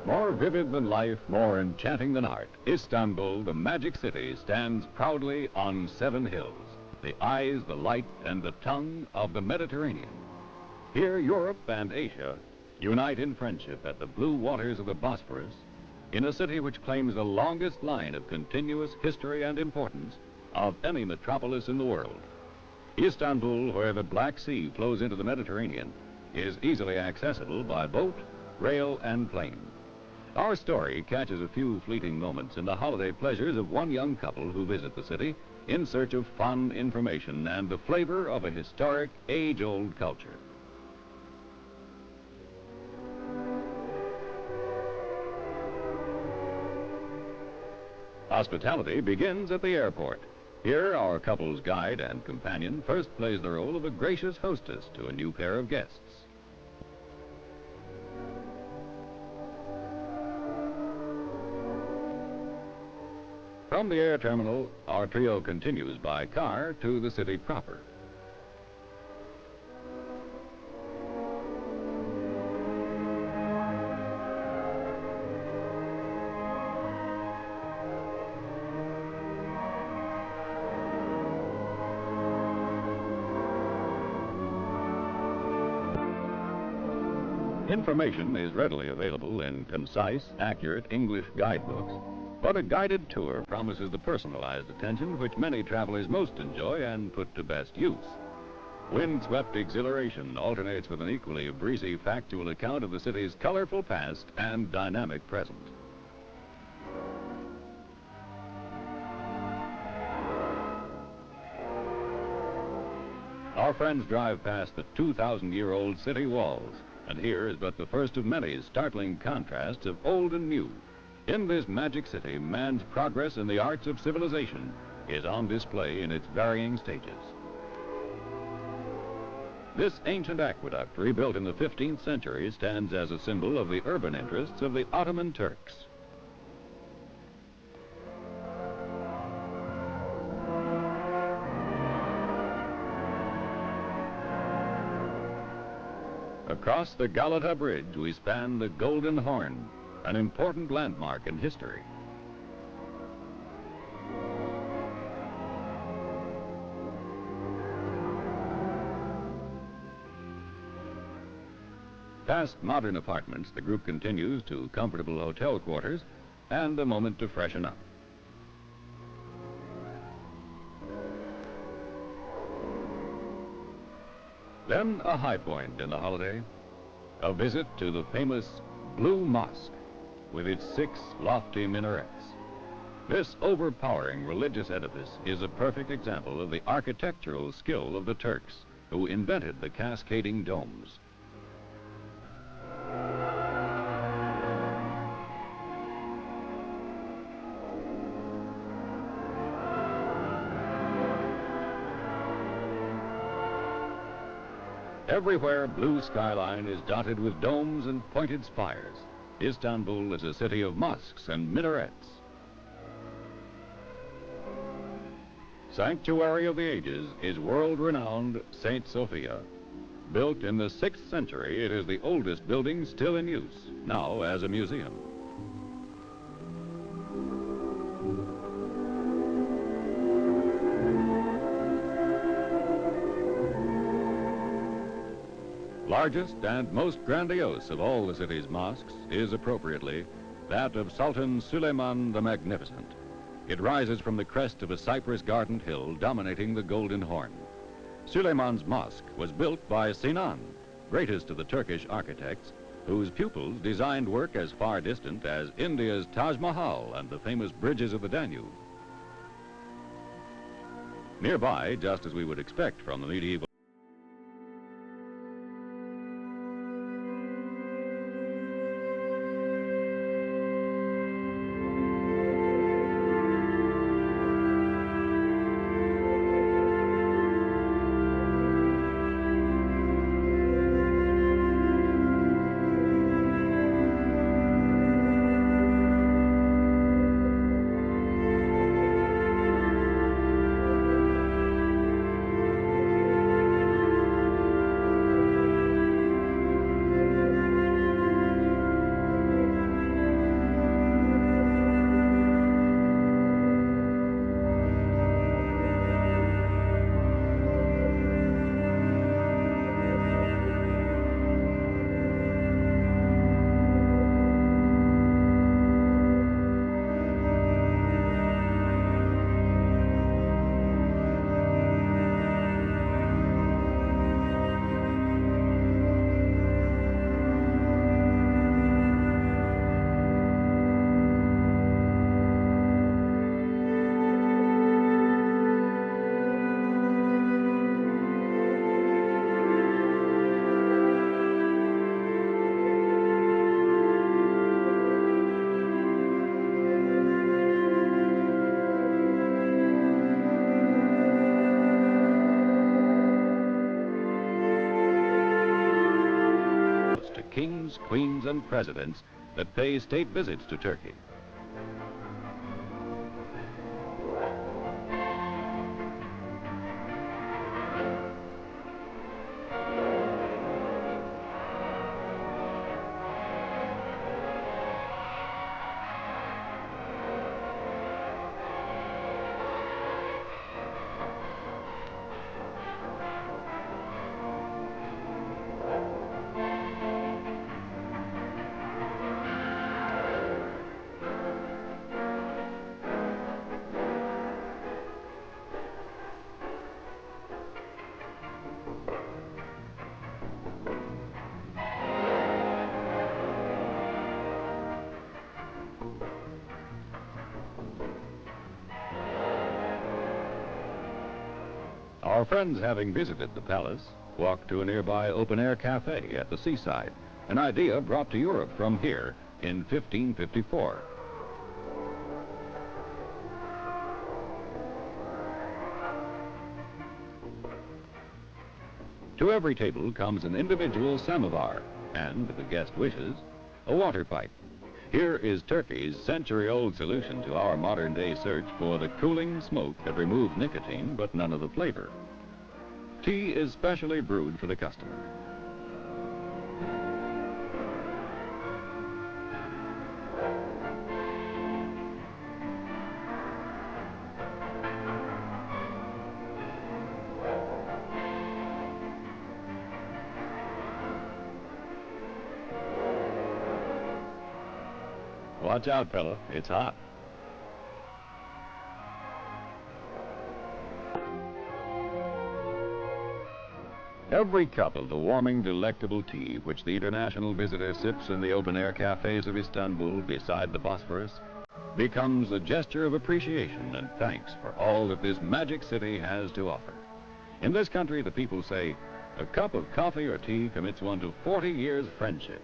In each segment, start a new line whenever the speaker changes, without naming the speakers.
More vivid than life, more enchanting than art, Istanbul, the magic city, stands proudly on 7 hills, the eyes, the light, and the tongue of the Mediterranean. Here, Europe and Asia unite in friendship at the blue waters of the Bosphorus, in a city which claims the longest line of continuous history and importance of any metropolis in the world. Istanbul, where the Black Sea flows into the Mediterranean, is easily accessible by boat, rail, and plane. Our story catches a few fleeting moments in the holiday pleasures of one young couple who visit the city in search of fun, information, and the flavor of a historic, age-old culture. Hospitality begins at the airport. Here, our couple's guide and companion first plays the role of a gracious hostess to a new pair of guests. From the air terminal, our trio continues by car to the city proper. Information is readily available in concise, accurate English guidebooks, but a guided tour promises the personalized attention which many travelers most enjoy and put to best use. Windswept exhilaration alternates with an equally breezy factual account of the city's colorful past and dynamic present. Our friends drive past the 2,000-year-old city walls, and here is but the first of many startling contrasts of old and new. In this magic city, man's progress in the arts of civilization is on display in its varying stages. This ancient aqueduct, rebuilt in the 15th century, stands as a symbol of the urban interests of the Ottoman Turks. Across the Galata Bridge, we span the Golden Horn, an important landmark in history. Past modern apartments, the group continues to comfortable hotel quarters and a moment to freshen up. Then a high point in the holiday, a visit to the famous Blue Mosque with its 6 lofty minarets. This overpowering religious edifice is a perfect example of the architectural skill of the Turks, who invented the cascading domes. Everywhere, blue skyline is dotted with domes and pointed spires. Istanbul is a city of mosques and minarets. Sanctuary of the ages is world-renowned St. Sophia. Built in the 6th century, it is the oldest building still in use, now as a museum. Largest and most grandiose of all the city's mosques is appropriately that of Sultan Süleyman the Magnificent. It rises from the crest of a cypress-gardened hill dominating the Golden Horn. Süleyman's mosque was built by Sinan, greatest of the Turkish architects, whose pupils designed work as far distant as India's Taj Mahal and the famous bridges of the Danube. Nearby, just as we would expect from the medieval kings, queens, and presidents that pay state visits to Turkey. Our friends, having visited the palace, walked to a nearby open-air cafe at the seaside, an idea brought to Europe from here in 1554. To every table comes an individual samovar, and, if the guest wishes, a water pipe. Here is Turkey's century-old solution to our modern-day search for the cooling smoke that removes nicotine but none of the flavor. Tea is specially brewed for the customer. Watch out, fella. It's hot. Every cup of the warming, delectable tea which the international visitor sips in the open-air cafes of Istanbul beside the Bosphorus becomes a gesture of appreciation and thanks for all that this magic city has to offer. In this country, the people say, a cup of coffee or tea commits one to 40 years' friendship.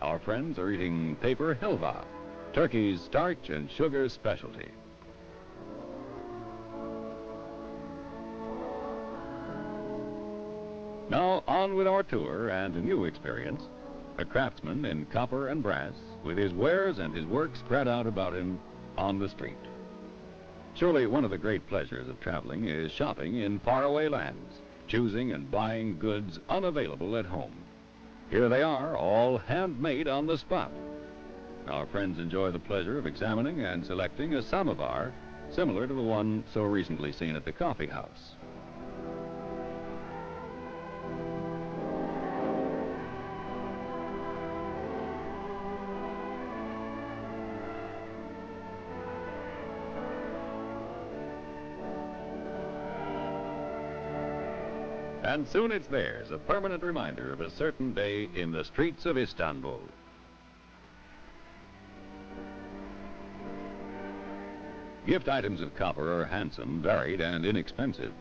Our friends are eating paper helva, Turkey's starch and sugar specialty. Now, on with our tour and a new experience. A craftsman in copper and brass, with his wares and his work spread out about him on the street. Surely one of the great pleasures of traveling is shopping in faraway lands, choosing and buying goods unavailable at home. Here they are, all handmade on the spot. Our friends enjoy the pleasure of examining and selecting a samovar similar to the one so recently seen at the coffee house. And soon it's theirs, a permanent reminder of a certain day in the streets of Istanbul. Gift items of copper are handsome, varied, and inexpensive.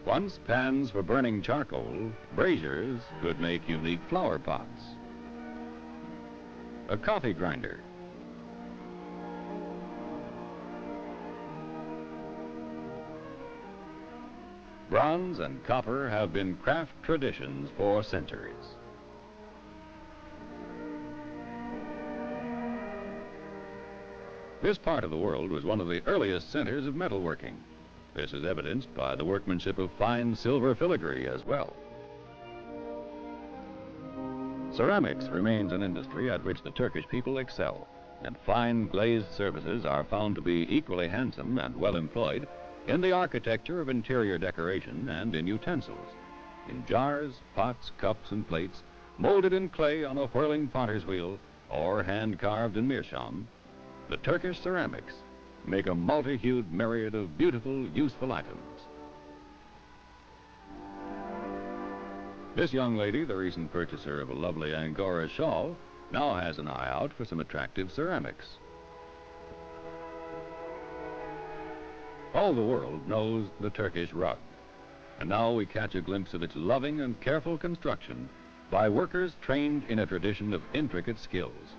Once pans for burning charcoal, braziers could make unique flower pots. A coffee grinder. Bronze and copper have been craft traditions for centuries. This part of the world was one of the earliest centers of metalworking. This is evidenced by the workmanship of fine silver filigree as well. Ceramics remains an industry at which the Turkish people excel, and fine glazed surfaces are found to be equally handsome and well employed in the architecture of interior decoration and in utensils, in jars, pots, cups, and plates, molded in clay on a whirling potter's wheel or hand-carved in meerschaum. The Turkish ceramics make a multi-hued myriad of beautiful, useful items. This young lady, the recent purchaser of a lovely Angora shawl, now has an eye out for some attractive ceramics. All the world knows the Turkish rug, and now we catch a glimpse of its loving and careful construction by workers trained in a tradition of intricate skills.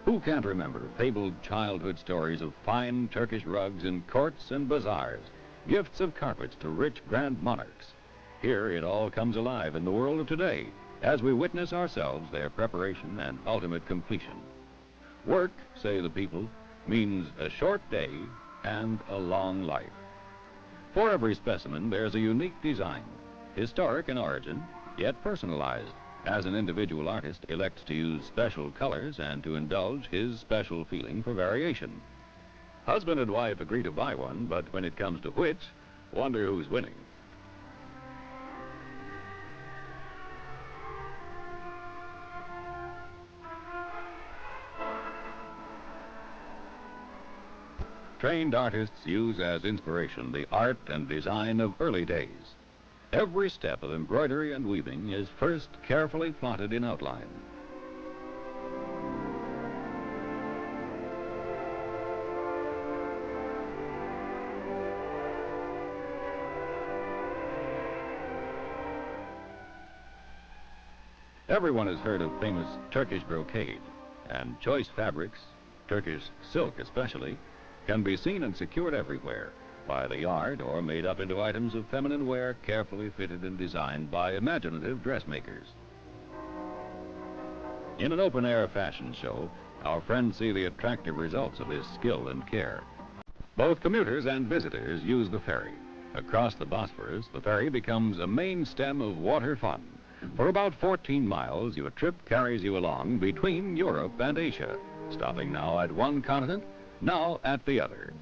Who can't remember fabled childhood stories of fine Turkish rugs in courts and bazaars, gifts of carpets to rich grand monarchs, Here it all comes alive in the world of today as we witness ourselves their preparation and ultimate completion. Work, say the people, means a short day and a long life. For every specimen, there's a unique design, historic in origin, yet personalized, as an individual artist elects to use special colors and to indulge his special feeling for variation. Husband and wife agree to buy one, but when it comes to which, wonder who's winning. Trained artists use as inspiration the art and design of early days. Every step of embroidery and weaving is first carefully plotted in outline. Everyone has heard of famous Turkish brocade, and choice fabrics, Turkish silk especially, can be seen and secured everywhere by the yard or made up into items of feminine wear carefully fitted and designed by imaginative dressmakers. In an open-air fashion show, our friends see the attractive results of this skill and care. Both commuters and visitors use the ferry. Across the Bosphorus, the ferry becomes a main stem of water fun. For about 14 miles, your trip carries you along between Europe and Asia, stopping now at one continent, now at the other.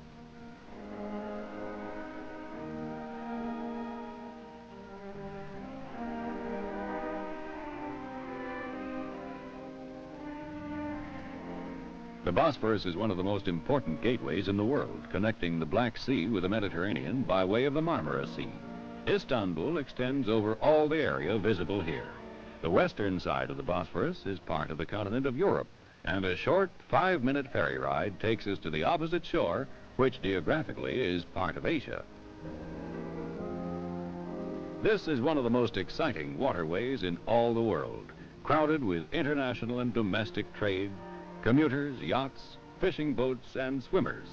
The Bosphorus is one of the most important gateways in the world, connecting the Black Sea with the Mediterranean by way of the Marmara Sea. Istanbul extends over all the area visible here. The western side of the Bosphorus is part of the continent of Europe, and a short 5-minute ferry ride takes us to the opposite shore, which geographically is part of Asia. This is one of the most exciting waterways in all the world, crowded with international and domestic trade, commuters, yachts, fishing boats, and swimmers.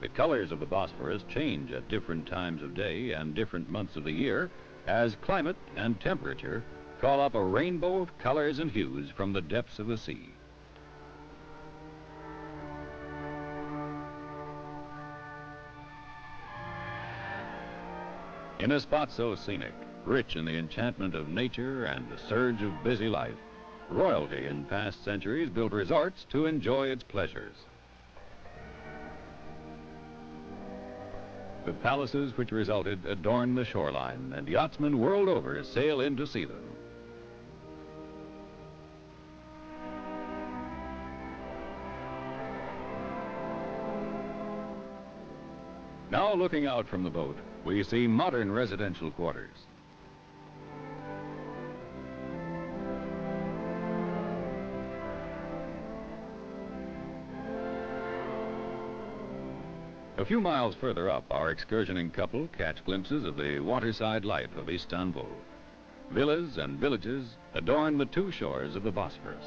The colors of the Bosphorus change at different times of day and different months of the year, as climate and temperature call up a rainbow of colors and hues from the depths of the sea. In a spot so scenic, rich in the enchantment of nature and the surge of busy life, royalty in past centuries built resorts to enjoy its pleasures. The palaces which resulted adorn the shoreline, and yachtsmen world over sail in to see them. Now, looking out from the boat, we see modern residential quarters. A few miles further up, our excursioning couple catch glimpses of the waterside life of Istanbul. Villas and villages adorn the two shores of the Bosphorus.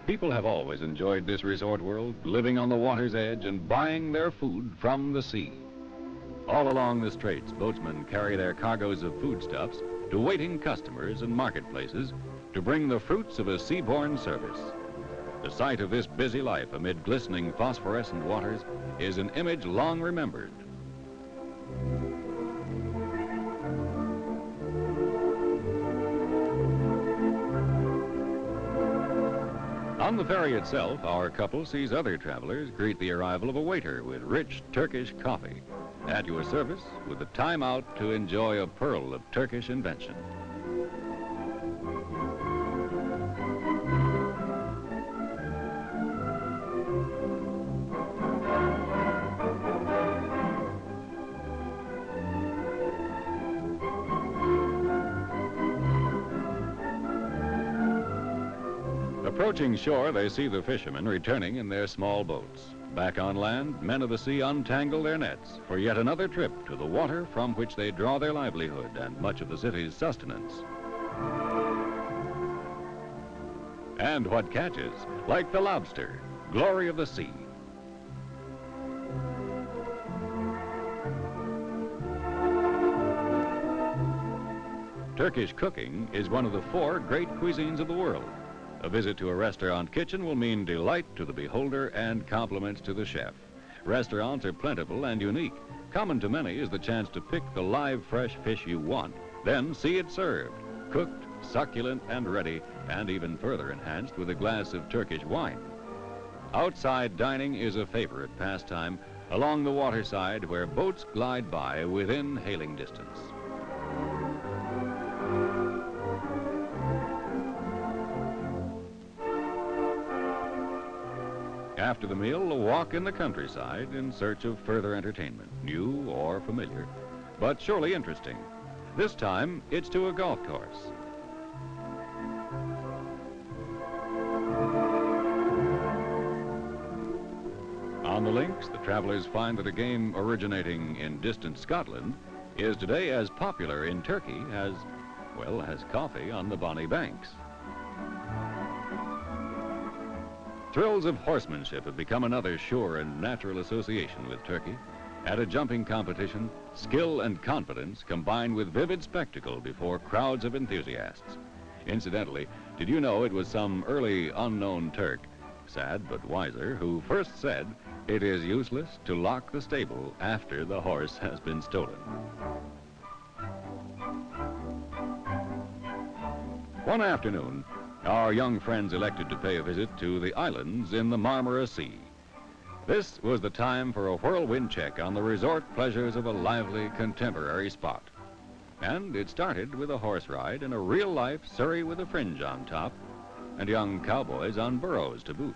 People have always enjoyed this resort world, living on the water's edge and buying their food from the sea. All along the straits, boatsmen carry their cargoes of foodstuffs to waiting customers and marketplaces to bring the fruits of a seaborne service. The sight of this busy life amid glistening phosphorescent waters is an image long remembered. On the ferry itself, our couple sees other travelers greet the arrival of a waiter with rich Turkish coffee. At your service, with the time out to enjoy a pearl of Turkish invention. Approaching shore, they see the fishermen returning in their small boats. Back on land, men of the sea untangle their nets for yet another trip to the water from which they draw their livelihood and much of the city's sustenance. And what catches? Like the lobster, glory of the sea. Turkish cooking is one of the 4 great cuisines of the world. A visit to a restaurant kitchen will mean delight to the beholder and compliments to the chef. Restaurants are plentiful and unique. Common to many is the chance to pick the live, fresh fish you want, then see it served, cooked, succulent and ready, and even further enhanced with a glass of Turkish wine. Outside dining is a favorite pastime along the waterside where boats glide by within hailing distance. After the meal, a walk in the countryside in search of further entertainment, new or familiar, but surely interesting. This time, it's to a golf course. On the links, the travelers find that a game originating in distant Scotland is today as popular in Turkey as, well, as coffee on the bonny banks. Thrills of horsemanship have become another sure and natural association with Turkey. At a jumping competition, skill and confidence combine with vivid spectacle before crowds of enthusiasts. Incidentally, did you know it was some early unknown Turk, sad but wiser, who first said it is useless to lock the stable after the horse has been stolen? One afternoon, our young friends elected to pay a visit to the islands in the Marmara Sea. This was the time for a whirlwind check on the resort pleasures of a lively contemporary spot. And it started with a horse ride in a real-life surrey with a fringe on top, and young cowboys on burros to boot.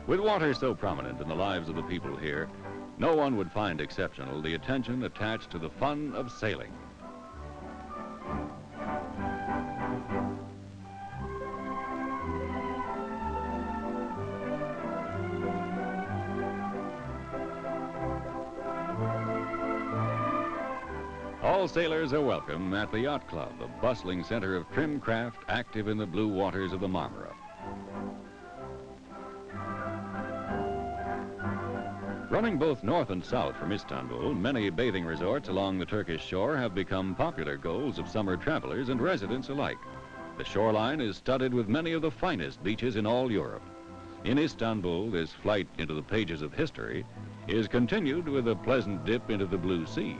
With water so prominent in the lives of the people here, no one would find exceptional the attention attached to the fun of sailing. All sailors are welcome at the Yacht Club, a bustling center of trim craft active in the blue waters of the Marmara. Running both north and south from Istanbul, many bathing resorts along the Turkish shore have become popular goals of summer travelers and residents alike. The shoreline is studded with many of the finest beaches in all Europe. In Istanbul, this flight into the pages of history is continued with a pleasant dip into the blue sea.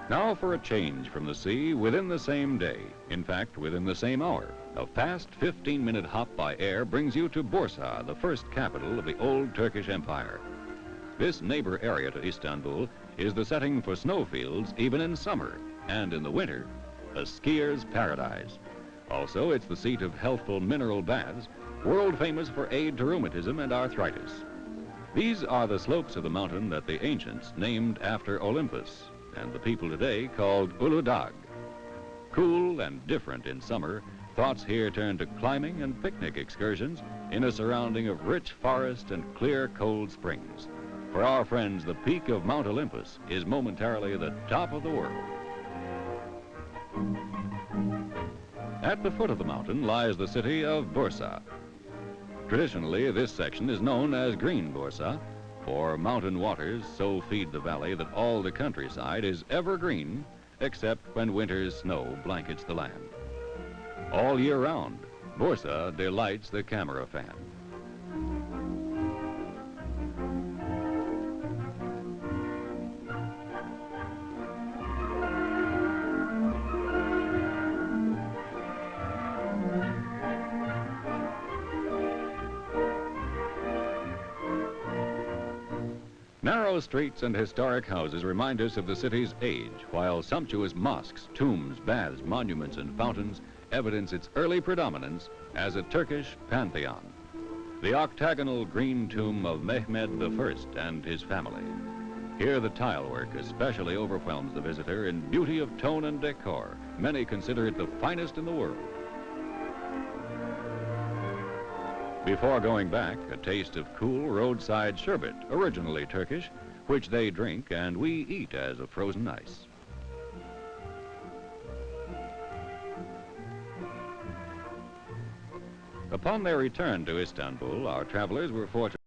Now for a change from the sea within the same day, in fact within the same hour. A fast 15-minute hop by air brings you to Bursa, the first capital of the old Turkish Empire. This neighbor area to Istanbul is the setting for snowfields even in summer, and in the winter, a skier's paradise. Also, it's the seat of healthful mineral baths, world famous for aid to rheumatism and arthritis. These are the slopes of the mountain that the ancients named after Olympus, and the people today called Uludağ. Cool and different in summer, thoughts here turn to climbing and picnic excursions in a surrounding of rich forest and clear, cold springs. For our friends, the peak of Mount Olympus is momentarily the top of the world. At the foot of the mountain lies the city of Bursa. Traditionally, this section is known as Green Bursa, for mountain waters so feed the valley that all the countryside is evergreen, except when winter's snow blankets the land. All year round, Bursa delights the camera fan. Narrow streets and historic houses remind us of the city's age, while sumptuous mosques, tombs, baths, monuments, and fountains evidence its early predominance as a Turkish pantheon. The octagonal green tomb of Mehmed I and his family. Here the tile work especially overwhelms the visitor in beauty of tone and decor. Many consider it the finest in the world. Before going back, a taste of cool roadside sherbet, originally Turkish, which they drink and we eat as a frozen ice. Upon their return to Istanbul, our travelers were fortunate